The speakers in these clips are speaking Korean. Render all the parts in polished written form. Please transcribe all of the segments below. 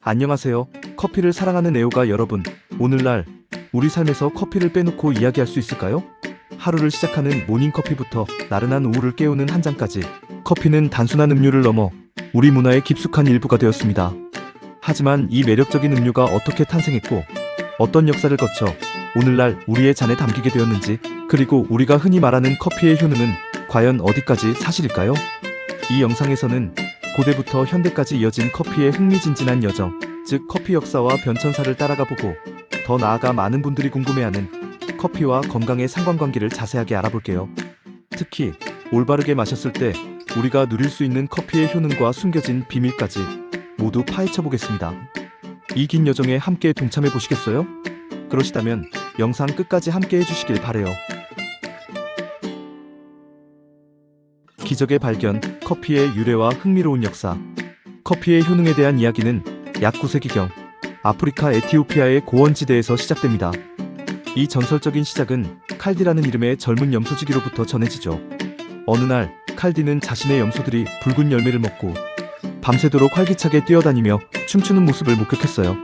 안녕하세요. 커피를 사랑하는 애호가 여러분. 오늘날 우리 삶에서 커피를 빼놓고 이야기할 수 있을까요? 하루를 시작하는 모닝커피부터 나른한 오후를 깨우는 한 잔까지 커피는 단순한 음료를 넘어 우리 문화의 깊숙한 일부가 되었습니다. 하지만 이 매력적인 음료가 어떻게 탄생했고 어떤 역사를 거쳐 오늘날 우리의 잔에 담기게 되었는지, 그리고 우리가 흔히 말하는 커피의 효능은 과연 어디까지 사실일까요? 이 영상에서는 고대부터 현대까지 이어진 커피의 흥미진진한 여정, 즉 커피 역사와 변천사를 따라가 보고 더 나아가 많은 분들이 궁금해하는 커피와 건강의 상관관계를 자세하게 알아볼게요. 특히 올바르게 마셨을 때 우리가 누릴 수 있는 커피의 효능과 숨겨진 비밀까지 모두 파헤쳐 보겠습니다. 이 긴 여정에 함께 동참해 보시겠어요? 그러시다면 영상 끝까지 함께 해주시길 바래요. 기적의 발견, 커피의 유래와 흥미로운 역사. 커피의 효능에 대한 이야기는 약 9세기경 아프리카 에티오피아의 고원지대에서 시작됩니다. 이 전설적인 시작은 칼디라는 이름의 젊은 염소지기로부터 전해지죠. 어느 날 칼디는 자신의 염소들이 붉은 열매를 먹고 밤새도록 활기차게 뛰어다니며 춤추는 모습을 목격했어요.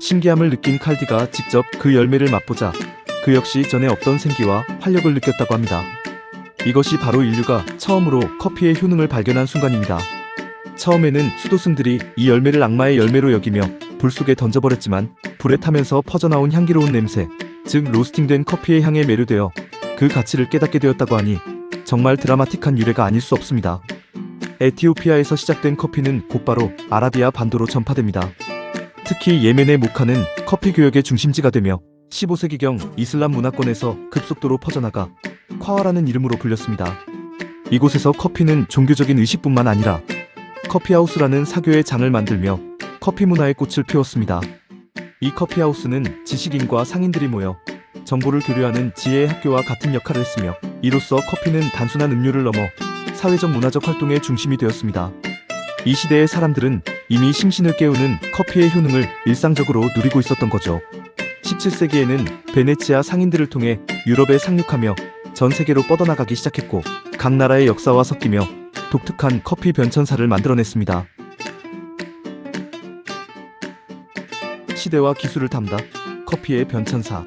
신기함을 느낀 칼디가 직접 그 열매를 맛보자 그 역시 전에 없던 생기와 활력을 느꼈다고 합니다. 이것이 바로 인류가 처음으로 커피의 효능을 발견한 순간입니다. 처음에는 수도승들이 이 열매를 악마의 열매로 여기며 불 속에 던져버렸지만 불에 타면서 퍼져나온 향기로운 냄새, 즉 로스팅된 커피의 향에 매료되어 그 가치를 깨닫게 되었다고 하니 정말 드라마틱한 유래가 아닐 수 없습니다. 에티오피아에서 시작된 커피는 곧바로 아라비아 반도로 전파됩니다. 특히 예멘의 모카는 커피 교역의 중심지가 되며 15세기경 이슬람 문화권에서 급속도로 퍼져나가 콰와라는 이름으로 불렸습니다. 이곳에서 커피는 종교적인 의식뿐만 아니라 커피하우스라는 사교의 장을 만들며 커피 문화의 꽃을 피웠습니다. 이 커피하우스는 지식인과 상인들이 모여 정보를 교류하는 지혜의 학교와 같은 역할을 했으며, 이로써 커피는 단순한 음료를 넘어 사회적 문화적 활동의 중심이 되었습니다. 이 시대의 사람들은 이미 심신을 깨우는 커피의 효능을 일상적으로 누리고 있었던 거죠. 17세기에는 베네치아 상인들을 통해 유럽에 상륙하며 전 세계로 뻗어나가기 시작했고, 각 나라의 역사와 섞이며 독특한 커피 변천사를 만들어냈습니다. 시대와 기술을 담다 커피의 변천사.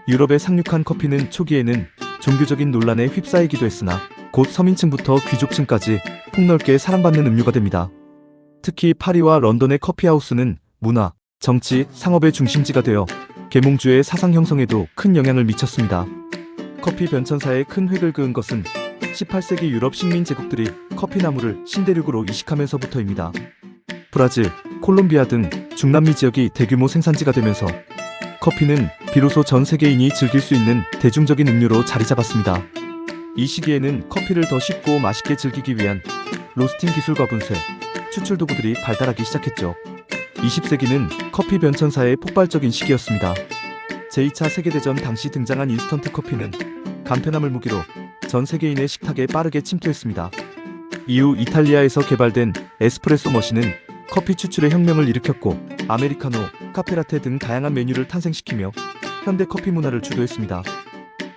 유럽에 상륙한 커피는 초기에는 종교적인 논란에 휩싸이기도 했으나 곧 서민층부터 귀족층까지 폭넓게 사랑받는 음료가 됩니다. 특히 파리와 런던의 커피하우스는 문화, 정치, 상업의 중심지가 되어 계몽주의 사상 형성에도 큰 영향을 미쳤습니다. 커피 변천사에 큰 획을 그은 것은 18세기 유럽 식민 제국들이 커피나무를 신대륙으로 이식하면서부터입니다. 브라질, 콜롬비아 등 중남미 지역이 대규모 생산지가 되면서 커피는 비로소 전 세계인이 즐길 수 있는 대중적인 음료로 자리 잡았습니다. 이 시기에는 커피를 더 쉽고 맛있게 즐기기 위한 로스팅 기술과 분쇄, 추출 도구들이 발달하기 시작했죠. 20세기는 커피 변천사의 폭발적인 시기였습니다. 제2차 세계대전 당시 등장한 인스턴트 커피는 간편함을 무기로 전 세계인의 식탁에 빠르게 침투했습니다. 이후 이탈리아에서 개발된 에스프레소 머신은 커피 추출의 혁명을 일으켰고, 아메리카노, 카페라테 등 다양한 메뉴를 탄생시키며 현대 커피 문화를 주도했습니다.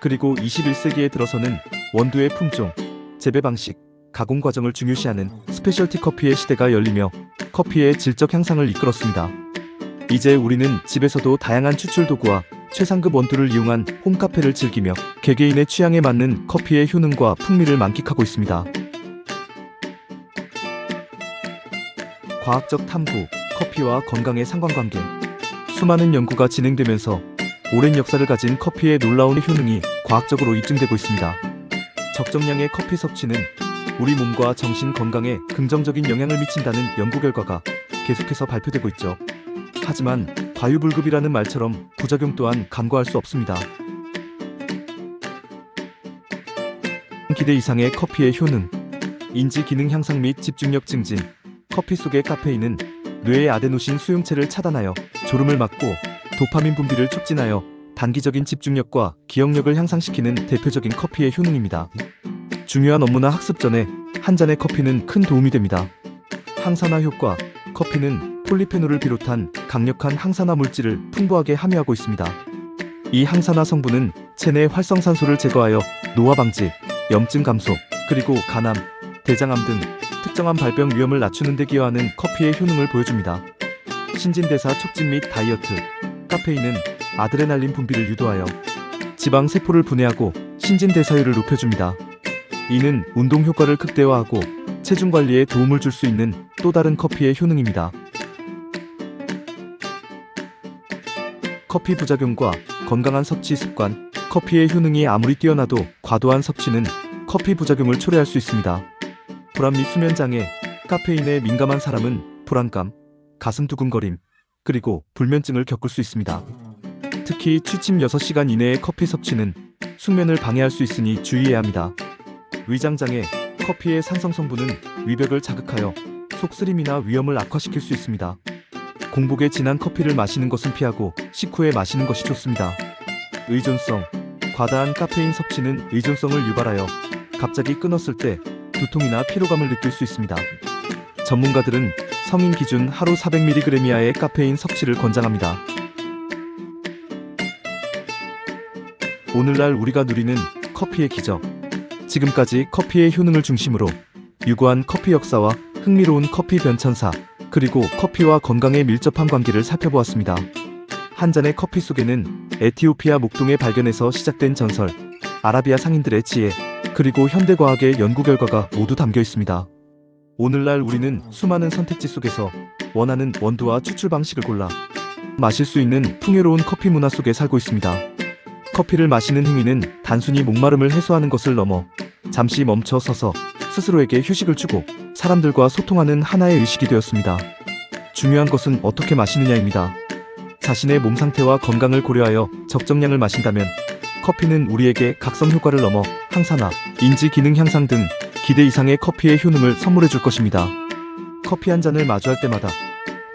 그리고 21세기에 들어서는 원두의 품종, 재배 방식, 가공 과정을 중요시하는 스페셜티 커피의 시대가 열리며 커피의 질적 향상을 이끌었습니다. 이제 우리는 집에서도 다양한 추출 도구와 최상급 원두를 이용한 홈카페를 즐기며 개개인의 취향에 맞는 커피의 효능과 풍미를 만끽하고 있습니다. 과학적 탐구, 커피와 건강의 상관관계. 수많은 연구가 진행되면서 오랜 역사를 가진 커피의 놀라운 효능이 과학적으로 입증되고 있습니다. 적정량의 커피 섭취는 우리 몸과 정신 건강에 긍정적인 영향을 미친다는 연구 결과가 계속해서 발표되고 있죠. 하지만 과유불급이라는 말처럼 부작용 또한 간과할 수 없습니다. 기대 이상의 커피의 효능. 인지 기능 향상 및 집중력 증진. 커피 속의 카페인은 뇌의 아데노신 수용체를 차단하여 졸음을 막고 도파민 분비를 촉진하여 단기적인 집중력과 기억력을 향상시키는 대표적인 커피의 효능입니다. 중요한 업무나 학습 전에 한 잔의 커피는 큰 도움이 됩니다. 항산화 효과. 커피는 폴리페놀을 비롯한 강력한 항산화 물질을 풍부하게 함유하고 있습니다. 이 항산화 성분은 체내 활성산소를 제거하여 노화 방지, 염증 감소, 그리고 간암, 대장암 등 특정한 발병 위험을 낮추는 데 기여하는 커피의 효능을 보여줍니다. 신진대사 촉진 및 다이어트. 카페인은 아드레날린 분비를 유도하여 지방 세포를 분해하고 신진대사율을 높여줍니다. 이는 운동 효과를 극대화하고 체중 관리에 도움을 줄 수 있는 또 다른 커피의 효능입니다. 커피 부작용과 건강한 섭취 습관. 커피의 효능이 아무리 뛰어나도 과도한 섭취는 커피 부작용을 초래할 수 있습니다. 불안 및 수면 장애. 카페인에 민감한 사람은 불안감, 가슴 두근거림, 그리고 불면증을 겪을 수 있습니다. 특히 취침 6시간 이내의 커피 섭취는 숙면을 방해할 수 있으니 주의해야 합니다. 위장 장애. 커피의 산성 성분은 위벽을 자극하여 속쓰림이나 위염을 악화시킬 수 있습니다. 공복에 진한 커피를 마시는 것은 피하고 식후에 마시는 것이 좋습니다. 의존성. 과다한 카페인 섭취는 의존성을 유발하여 갑자기 끊었을 때 두통이나 피로감을 느낄 수 있습니다. 전문가들은 성인 기준 하루 400mg 이하의 카페인 섭취를 권장합니다. 오늘날 우리가 누리는 커피의 기적. 지금까지 커피의 효능을 중심으로 유구한 커피 역사와 흥미로운 커피 변천사, 그리고 커피와 건강에 밀접한 관계를 살펴보았습니다. 한 잔의 커피 속에는 에티오피아 목동의 발견에서 시작된 전설, 아라비아 상인들의 지혜, 그리고 현대과학의 연구 결과가 모두 담겨 있습니다. 오늘날 우리는 수많은 선택지 속에서 원하는 원두와 추출 방식을 골라 마실 수 있는 풍요로운 커피 문화 속에 살고 있습니다. 커피를 마시는 행위는 단순히 목마름을 해소하는 것을 넘어 잠시 멈춰 서서 스스로에게 휴식을 주고 사람들과 소통하는 하나의 의식이 되었습니다. 중요한 것은 어떻게 마시느냐입니다. 자신의 몸 상태와 건강을 고려하여 적정량을 마신다면 커피는 우리에게 각성 효과를 넘어 항산화, 인지 기능 향상 등 기대 이상의 커피의 효능을 선물해 줄 것입니다. 커피 한 잔을 마주할 때마다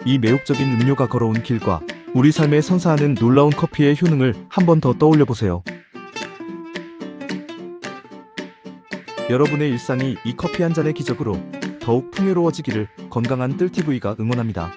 이 매혹적인 음료가 걸어온 길과 우리 삶에 선사하는 놀라운 커피의 효능을 한 번 더 떠올려 보세요. 여러분의 일상이 이 커피 한 잔의 기적으로 더욱 풍요로워지기를 건강한 뜰TV가 응원합니다.